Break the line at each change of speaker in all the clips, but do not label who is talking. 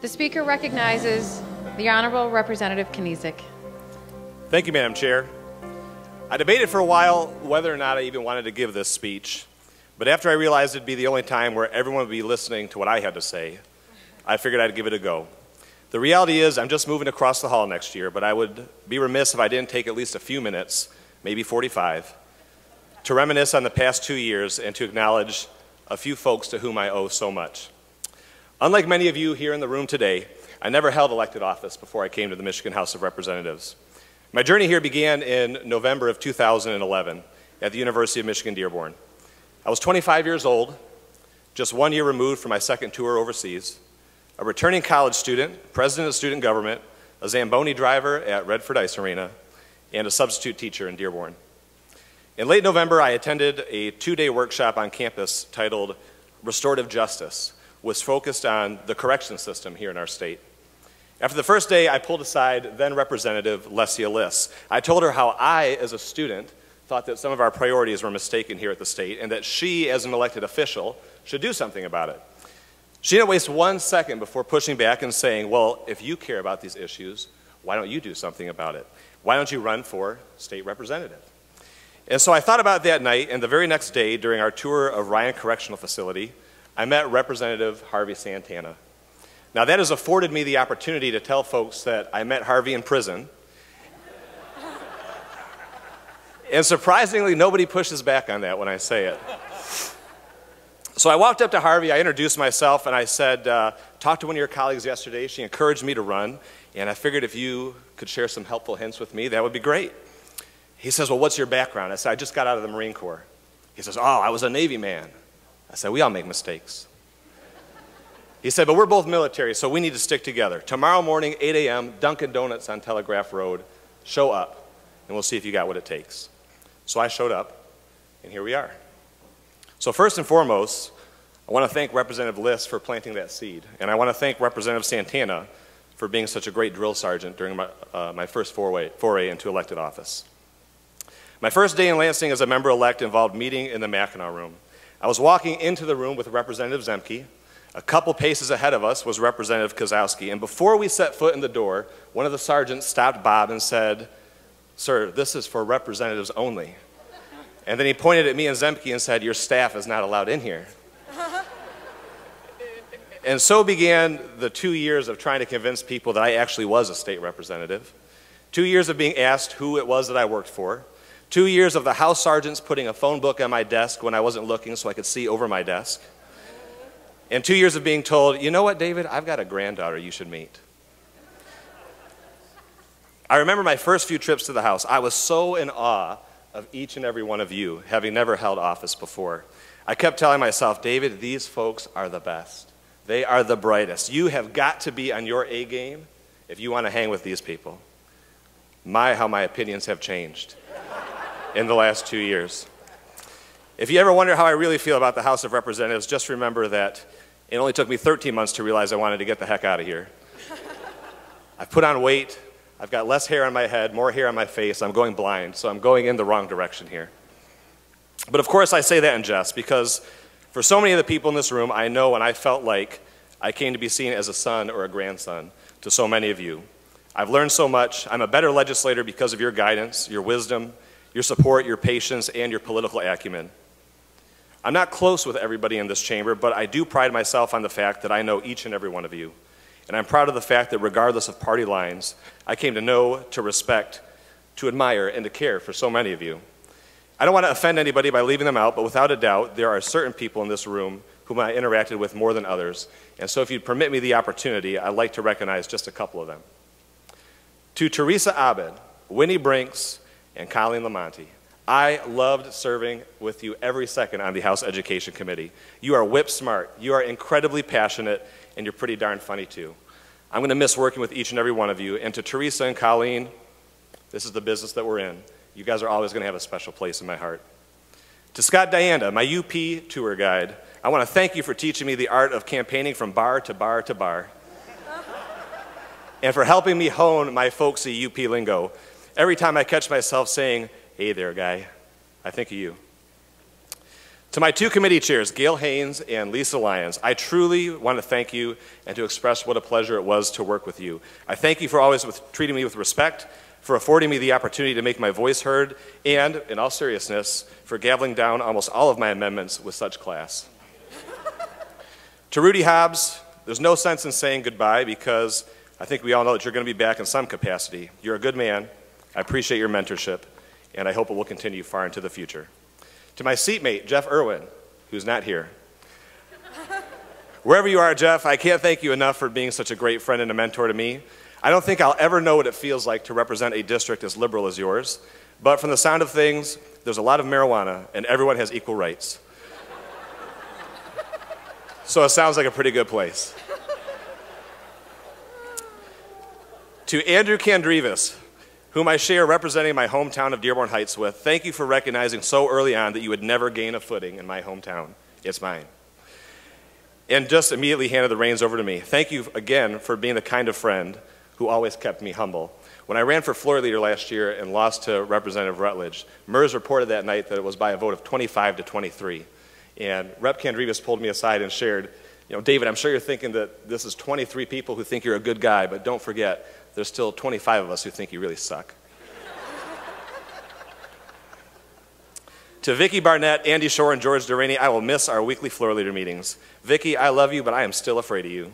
The Speaker recognizes the Honorable Representative Knezek.
Thank you, Madam Chair. I debated for a while whether or not I even wanted to give this speech, but after I realized it'd be the only time where everyone would be listening to what I had to say, I figured I'd give it a go. The reality is I'm just moving across the hall next year, but I would be remiss if I didn't take at least a few minutes, maybe 45, to reminisce on the past 2 years and to acknowledge a few folks to whom I owe so much. Unlike many of you here in the room today, I never held elected office before I came to the Michigan House of Representatives. My journey here began in November of 2011 at the University of Michigan Dearborn. I was 25 years old, just 1 year removed from my second tour overseas, a returning college student, president of student government, a Zamboni driver at Redford Ice Arena, and a substitute teacher in Dearborn. In late November, I attended a 2-day workshop on campus titled Restorative Justice, which focused on the correction system here in our state. After the first day, I pulled aside then Representative Lesia Liss. I told her how I, as a student, thought that some of our priorities were mistaken here at the state and that she, as an elected official, should do something about it. She didn't waste 1 second before pushing back and saying, well, if you care about these issues, why don't you do something about it? Why don't you run for state representative? And so I thought about that night, and the very next day, during our tour of Ryan Correctional Facility, I met Representative Harvey Santana. Now that has afforded me the opportunity to tell folks that I met Harvey in prison. And surprisingly, nobody pushes back on that when I say it. So I walked up to Harvey, I introduced myself, and I said, talked to one of your colleagues yesterday. She encouraged me to run, and I figured if you could share some helpful hints with me, that would be great. He says, well, what's your background? I said, I just got out of the Marine Corps. He says, oh, I was a Navy man. I said, we all make mistakes. He said, but we're both military, so we need to stick together. Tomorrow morning, 8 a.m., Dunkin' Donuts on Telegraph Road. Show up, and we'll see if you got what it takes. So I showed up, and here we are. So first and foremost, I want to thank Representative Liss for planting that seed, and I want to thank Representative Santana for being such a great drill sergeant during my first foray into elected office. My first day in Lansing as a member-elect involved meeting in the Mackinac room. I was walking into the room with Representative Zemke. A couple paces ahead of us was Representative Kozowski, and before we set foot in the door, one of the sergeants stopped Bob and said, sir, this is for representatives only. And then he pointed at me and Zemke and said, your staff is not allowed in here. And so began the 2 years of trying to convince people that I actually was a state representative. 2 years of being asked who it was that I worked for. 2 years of the house sergeants putting a phone book on my desk when I wasn't looking so I could see over my desk. And 2 years of being told, you know what, David, I've got a granddaughter you should meet. I remember my first few trips to the House. I was so in awe of each and every one of you, having never held office before. I kept telling myself, David, these folks are the best. They are the brightest. You have got to be on your A game if you want to hang with these people. My, how my opinions have changed in the last 2 years. If you ever wonder how I really feel about the House of Representatives, just remember that it only took me 13 months to realize I wanted to get the heck out of here. I've put on weight. I've got less hair on my head, more hair on my face. I'm going blind, so I'm going in the wrong direction here. But of course I say that in jest because for so many of the people in this room, I know and I felt like I came to be seen as a son or a grandson to so many of you. I've learned so much. I'm a better legislator because of your guidance, your wisdom, your support, your patience, and your political acumen. I'm not close with everybody in this chamber, but I do pride myself on the fact that I know each and every one of you. And I'm proud of the fact that regardless of party lines, I came to know, to respect, to admire, and to care for so many of you. I don't want to offend anybody by leaving them out, but without a doubt, there are certain people in this room whom I interacted with more than others. And so if you'd permit me the opportunity, I'd like to recognize just a couple of them. To Teresa Abed, Winnie Brinks, and Colleen Lamonti, I loved serving with you every second on the House Education Committee. You are whip smart, you are incredibly passionate, and you're pretty darn funny too. I'm going to miss working with each and every one of you. And to Teresa and Colleen, this is the business that we're in. You guys are always going to have a special place in my heart. To Scott Dianda, my UP tour guide, I want to thank you for teaching me the art of campaigning from bar to bar to bar. And for helping me hone my folksy UP lingo. Every time I catch myself saying, hey there, guy, I think of you. To my two committee chairs, Gail Haynes and Lisa Lyons, I truly want to thank you and to express what a pleasure it was to work with you. I thank you for always treating me with respect, for affording me the opportunity to make my voice heard, and, in all seriousness, for gaveling down almost all of my amendments with such class. To Rudy Hobbs, there's no sense in saying goodbye because I think we all know that you're going to be back in some capacity. You're a good man. I appreciate your mentorship, and I hope it will continue far into the future. To my seatmate, Jeff Irwin, who's not here. Wherever you are, Jeff, I can't thank you enough for being such a great friend and a mentor to me. I don't think I'll ever know what it feels like to represent a district as liberal as yours, but from the sound of things, there's a lot of marijuana, and everyone has equal rights. So it sounds like a pretty good place. To Andrew Kandrivas, whom I share representing my hometown of Dearborn Heights with, thank you for recognizing so early on that you would never gain a footing in my hometown. It's mine. And just immediately handed the reins over to me. Thank you again for being the kind of friend who always kept me humble. When I ran for floor leader last year and lost to Representative Rutledge, MERS reported that night that it was by a vote of 25 to 23. And Rep. Kandrivas pulled me aside and shared, David, I'm sure you're thinking that this is 23 people who think you're a good guy, but don't forget, there's still 25 of us who think you really suck. To Vicki Barnett, Andy Shore, and George Duraney, I will miss our weekly floor leader meetings. Vicki, I love you, but I am still afraid of you.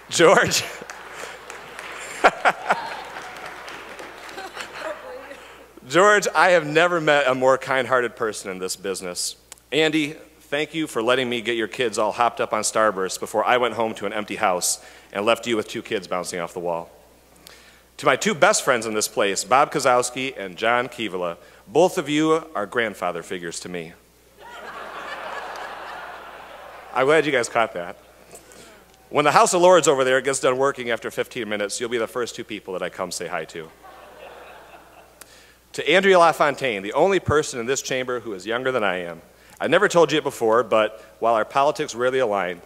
George. George, I have never met a more kind-hearted person in this business. Andy, thank you for letting me get your kids all hopped up on Starburst before I went home to an empty house and left you with two kids bouncing off the wall. To my two best friends in this place, Bob Kozowski and John Kivala, both of you are grandfather figures to me. I'm glad you guys caught that. When the House of Lords over there gets done working after 15 minutes, you'll be the first two people that I come say hi to. To Andrea LaFontaine, the only person in this chamber who is younger than I am. I never told you it before, but while our politics rarely align,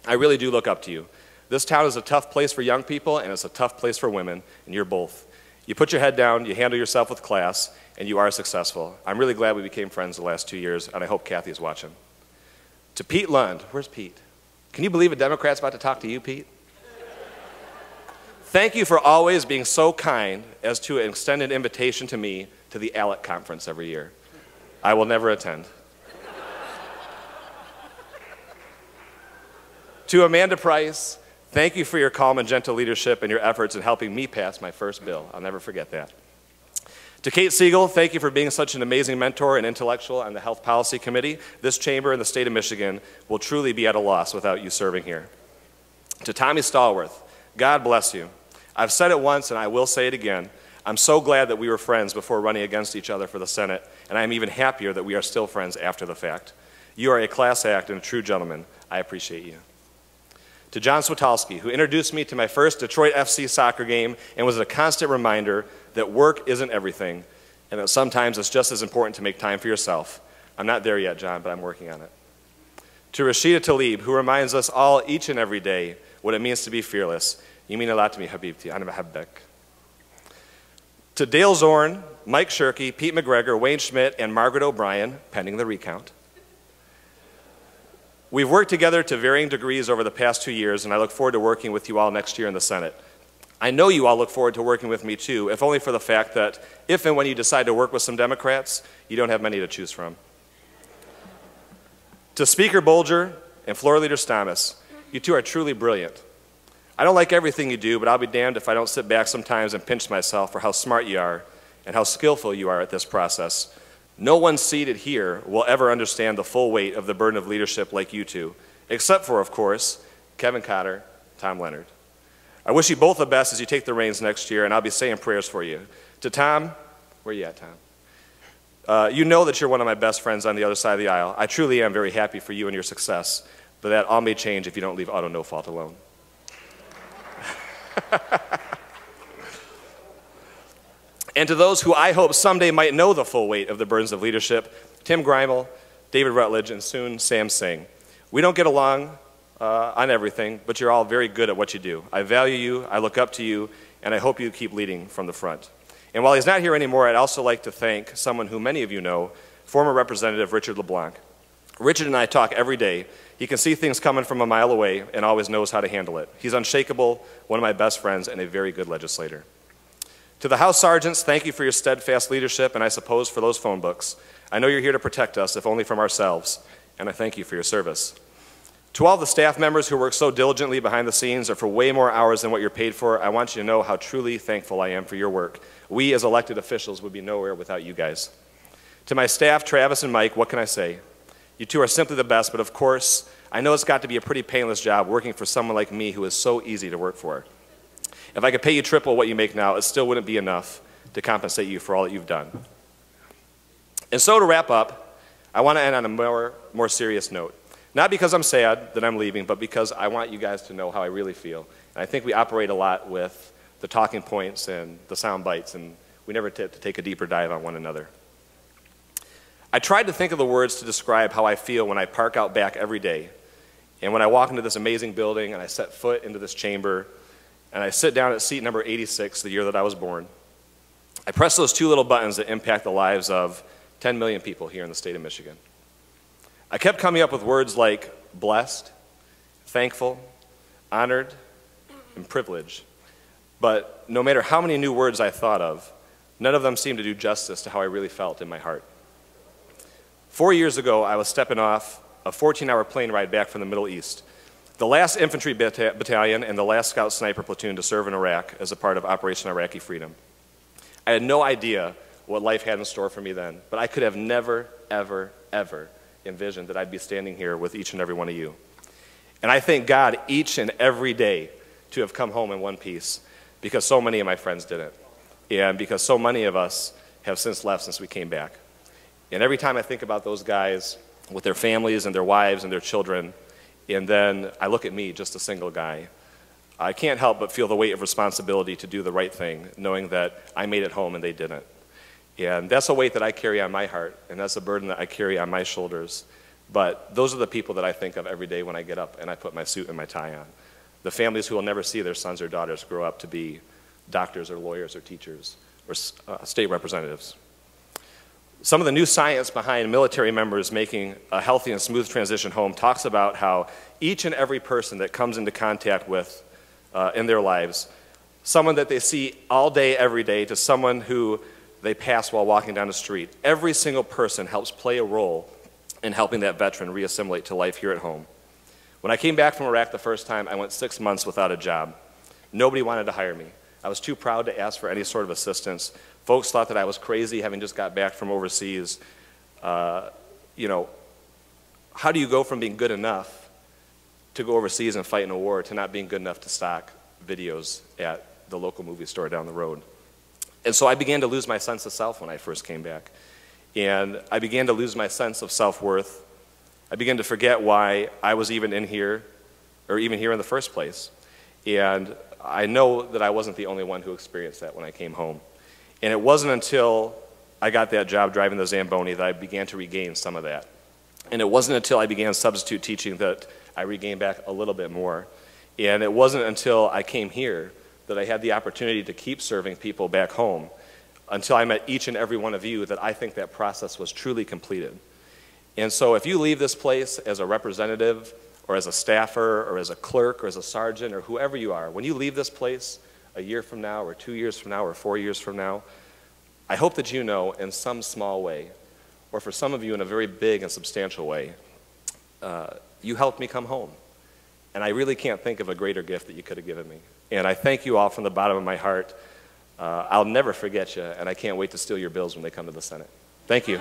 I really do look up to you. This town is a tough place for young people, and it's a tough place for women, and you're both. You put your head down, you handle yourself with class, and you are successful. I'm really glad we became friends the last 2 years, and I hope Kathy is watching. To Pete Lund, where's Pete? Can you believe a Democrat's about to talk to you, Pete? Thank you for always being so kind as to extend an invitation to me to the ALEC conference every year. I will never attend. To Amanda Price, thank you for your calm and gentle leadership and your efforts in helping me pass my first bill. I'll never forget that. To Kate Siegel, thank you for being such an amazing mentor and intellectual on the Health Policy Committee. This chamber in the state of Michigan will truly be at a loss without you serving here. To Tommy Stallworth, God bless you. I've said it once and I will say it again. I'm so glad that we were friends before running against each other for the Senate, and I'm even happier that we are still friends after the fact. You are a class act and a true gentleman. I appreciate you. To John Switalski, who introduced me to my first Detroit FC soccer game and was a constant reminder that work isn't everything and that sometimes it's just as important to make time for yourself. I'm not there yet, John, but I'm working on it. To Rashida Tlaib, who reminds us all each and every day what it means to be fearless. You mean a lot to me, Habibti. Ana behabbek. To Dale Zorn, Mike Shirkey, Pete McGregor, Wayne Schmidt, and Margaret O'Brien, pending the recount. We've worked together to varying degrees over the past 2 years, and I look forward to working with you all next year in the Senate. I know you all look forward to working with me too, if only for the fact that if and when you decide to work with some Democrats, you don't have many to choose from. To Speaker Bolger and Floor Leader Stamas, you two are truly brilliant. I don't like everything you do, but I'll be damned if I don't sit back sometimes and pinch myself for how smart you are and how skillful you are at this process. No one seated here will ever understand the full weight of the burden of leadership like you two, except for, of course, Kevin Cotter, Tom Leonard. I wish you both the best as you take the reins next year, and I'll be saying prayers for you. To Tom, where you at, Tom? You know that you're one of my best friends on the other side of the aisle. I truly am very happy for you and your success, but that all may change if you don't leave Auto No Fault alone. And to those who I hope someday might know the full weight of the burdens of leadership, Tim Greimel, David Rutledge, and soon Sam Singh. We don't get along on everything, but you're all very good at what you do. I value you, I look up to you, and I hope you keep leading from the front. And while he's not here anymore, I'd also like to thank someone who many of you know, former Representative Richard LeBlanc. Richard and I talk every day. He can see things coming from a mile away and always knows how to handle it. He's unshakable, one of my best friends, and a very good legislator. To the House Sergeants, thank you for your steadfast leadership, and I suppose for those phone books. I know you're here to protect us, if only from ourselves, and I thank you for your service. To all the staff members who work so diligently behind the scenes or for way more hours than what you're paid for, I want you to know how truly thankful I am for your work. We as elected officials would be nowhere without you guys. To my staff, Travis and Mike, what can I say? You two are simply the best, but of course, I know it's got to be a pretty painless job working for someone like me who is so easy to work for. If I could pay you triple what you make now, it still wouldn't be enough to compensate you for all that you've done. And so to wrap up, I want to end on a more serious note. Not because I'm sad that I'm leaving, but because I want you guys to know how I really feel. And I think we operate a lot with the talking points and the sound bites, and we never take a deeper dive on one another. I tried to think of the words to describe how I feel when I park out back every day, and when I walk into this amazing building and I set foot into this chamber, and I sit down at seat number 86, the year that I was born. I press those two little buttons that impact the lives of 10 million people here in the state of Michigan. I kept coming up with words like blessed, thankful, honored, and privileged. But no matter how many new words I thought of, none of them seemed to do justice to how I really felt in my heart. 4 years ago, I was stepping off a 14-hour plane ride back from the Middle East, the last infantry battalion and the last scout sniper platoon to serve in Iraq as a part of Operation Iraqi Freedom. I had no idea what life had in store for me then, but I could have never, ever, ever envisioned that I'd be standing here with each and every one of you. And I thank God each and every day to have come home in one piece, because so many of my friends didn't, and because so many of us have since left since we came back. And every time I think about those guys with their families and their wives and their children, and then I look at me, just a single guy, I can't help but feel the weight of responsibility to do the right thing, knowing that I made it home and they didn't. And that's a weight that I carry on my heart, and that's a burden that I carry on my shoulders. But those are the people that I think of every day when I get up and I put my suit and my tie on. The families who will never see their sons or daughters grow up to be doctors or lawyers or teachers or state representatives. Some of the new science behind military members making a healthy and smooth transition home talks about how each and every person that comes into contact with in their lives, someone that they see all day, every day, to someone who they pass while walking down the street, every single person helps play a role in helping that veteran reassimilate to life here at home. When I came back from Iraq the first time, I went 6 months without a job. Nobody wanted to hire me. I was too proud to ask for any sort of assistance. Folks thought that I was crazy, having just got back from overseas. You know, how do you go from being good enough to go overseas and fight in a war to not being good enough to stock videos at the local movie store down the road? And so I began to lose my sense of self when I first came back. And I began to lose my sense of self-worth. I began to forget why I was even in here, or even here in the first place. And I know that I wasn't the only one who experienced that when I came home. And it wasn't until I got that job driving the Zamboni that I began to regain some of that. And it wasn't until I began substitute teaching that I regained back a little bit more. And it wasn't until I came here that I had the opportunity to keep serving people back home, until I met each and every one of you, that I think that process was truly completed. And so if you leave this place as a representative, or as a staffer, or as a clerk, or as a sergeant, or whoever you are, when you leave this place a year from now, or 2 years from now, or 4 years from now, I hope that you know in some small way, or for some of you in a very big and substantial way, you helped me come home. And I really can't think of a greater gift that you could have given me. And I thank you all from the bottom of my heart. I'll never forget you, and I can't wait to steal your bills when they come to the Senate. Thank you.